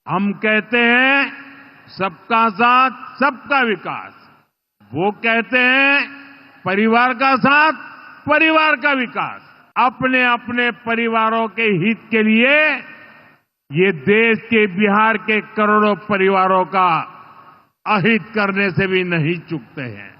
हम कहते हैं सबका साथ सबका विकास, वो कहते हैं परिवार का साथ परिवार का विकास। अपने अपने परिवारों के हित के लिए ये देश के बिहार के करोड़ों परिवारों का अहित करने से भी नहीं चूकते हैं।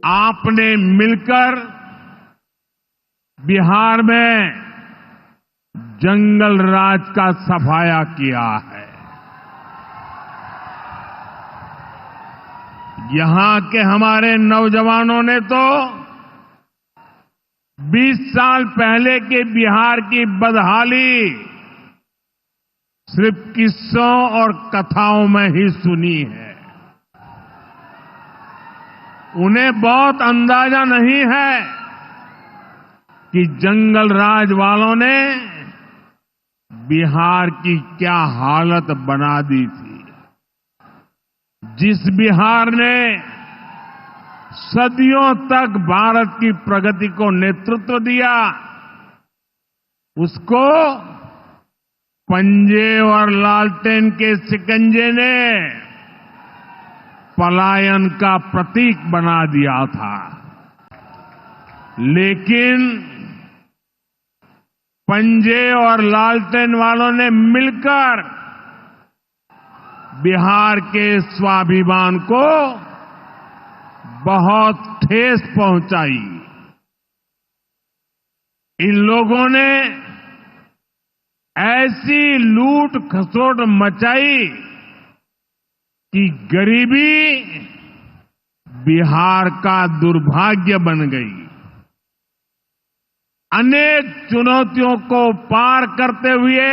आपने मिलकर बिहार में जंगल राज का सफाया किया है। यहां के हमारे नौजवानों ने तो 20 साल पहले के बिहार की बदहाली सिर्फ किस्सों और कथाओं में ही सुनी है। उन्हें बहुत अंदाजा नहीं है कि जंगल राज वालों ने बिहार की क्या हालत बना दी थी। जिस बिहार ने सदियों तक भारत की प्रगति को नेतृत्व दिया, उसको पंजे और लालटेन के शिकंजे ने पलायन का प्रतीक बना दिया था। लेकिन पंजे और लालटेन वालों ने मिलकर बिहार के स्वाभिमान को बहुत ठेस पहुंचाई। इन लोगों ने ऐसी लूट खसोट मचाई कि गरीबी बिहार का दुर्भाग्य बन गई। अनेक चुनौतियों को पार करते हुए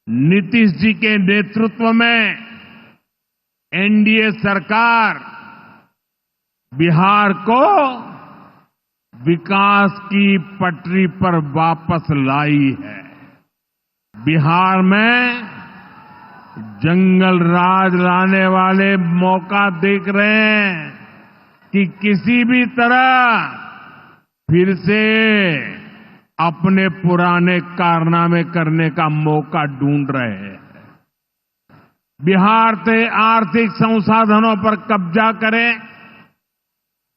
नीतीश जी के नेतृत्व में एनडीए सरकार बिहार को विकास की पटरी पर वापस लाई है। बिहार में जंगल राज लाने वाले मौका देख रहे हैं कि किसी भी तरह फिर से अपने पुराने कारनामे करने का मौका ढूंढ रहे हैं। बिहार से आर्थिक संसाधनों पर कब्जा करें,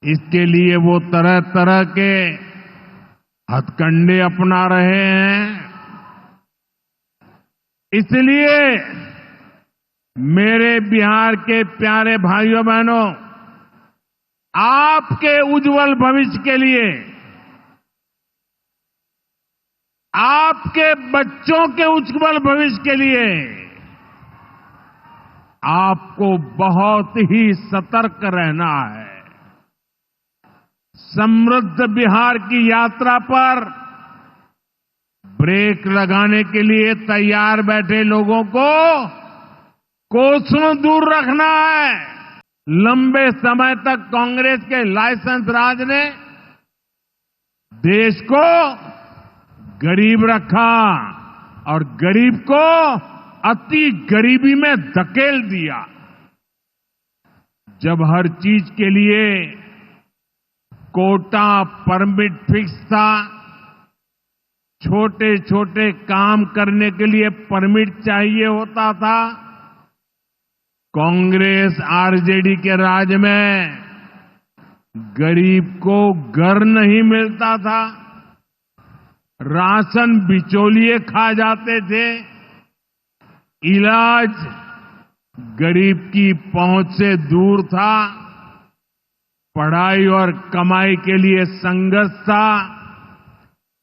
इसके लिए वो तरह तरह के हथकंडे अपना रहे हैं। इसलिए मेरे बिहार के प्यारे भाइयों बहनों, आपके उज्जवल भविष्य के लिए, आपके बच्चों के उज्जवल भविष्य के लिए आपको बहुत ही सतर्क रहना है। समृद्ध बिहार की यात्रा पर ब्रेक लगाने के लिए तैयार बैठे लोगों को कोसों दूर रखना है। लंबे समय तक कांग्रेस के लाइसेंस राज ने देश को गरीब रखा और गरीब को अति गरीबी में धकेल दिया। जब हर चीज के लिए कोटा परमिट फिक्स था, छोटे छोटे काम करने के लिए परमिट चाहिए होता था, कांग्रेस आरजेडी के राज में गरीब को घर नहीं मिलता था, राशन बिचौलिए खा जाते थे, इलाज गरीब की पहुंच से दूर था, पढ़ाई और कमाई के लिए संघर्ष था,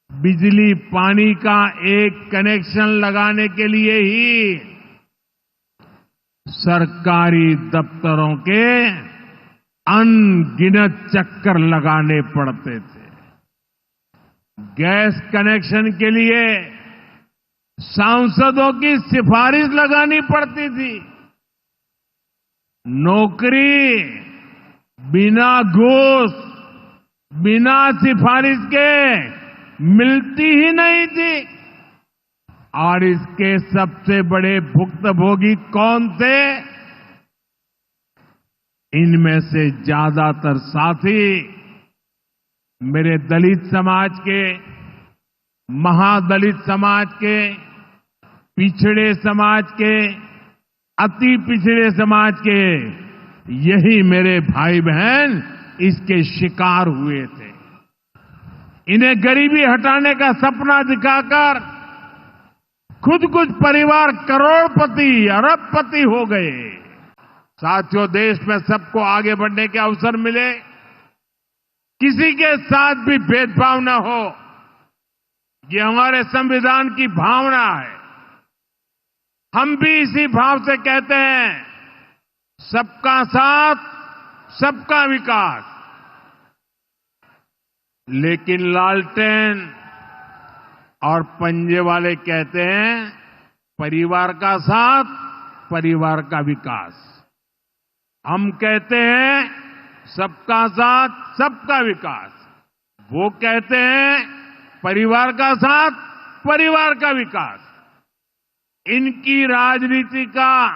बिजली पानी का एक कनेक्शन लगाने के लिए ही सरकारी दफ्तरों के अनगिनत चक्कर लगाने पड़ते थे। गैस कनेक्शन के लिए सांसदों की सिफारिश लगानी पड़ती थी। नौकरी बिना घूस, बिना सिफारिश के मिलती ही नहीं थी। और इसके सबसे बड़े भुक्तभोगी कौन थे? इनमें से ज्यादातर साथी मेरे दलित समाज के, महादलित समाज के, पिछड़े समाज के, अति पिछड़े समाज के, यही मेरे भाई बहन इसके शिकार हुए थे। इन्हें गरीबी हटाने का सपना दिखाकर खुद कुछ परिवार करोड़पति, अरबपति हो गए। साथियों, देश में सबको आगे बढ़ने के अवसर मिले, किसी के साथ भी भेदभाव न हो, ये हमारे संविधान की भावना है। हम भी इसी भाव से कहते हैं, सबका साथ, सबका विकास। लेकिन लालटेन और पंजे वाले कहते हैं, परिवार का साथ, परिवार का विकास। हम कहते हैं, सबका साथ, सबका विकास। वो कहते हैं, परिवार का साथ, परिवार का विकास। इनकी राजनीति का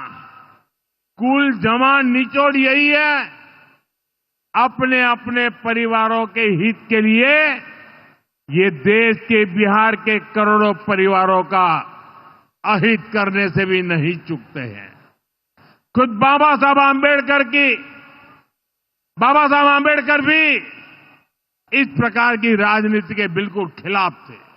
कुल जमा निचोड़ यही है, अपने अपने परिवारों के हित के लिए ये देश के, बिहार के करोड़ों परिवारों का अहित करने से भी नहीं चूकते हैं। खुद बाबा साहब आंबेडकर भी इस प्रकार की राजनीति के बिल्कुल खिलाफ थे।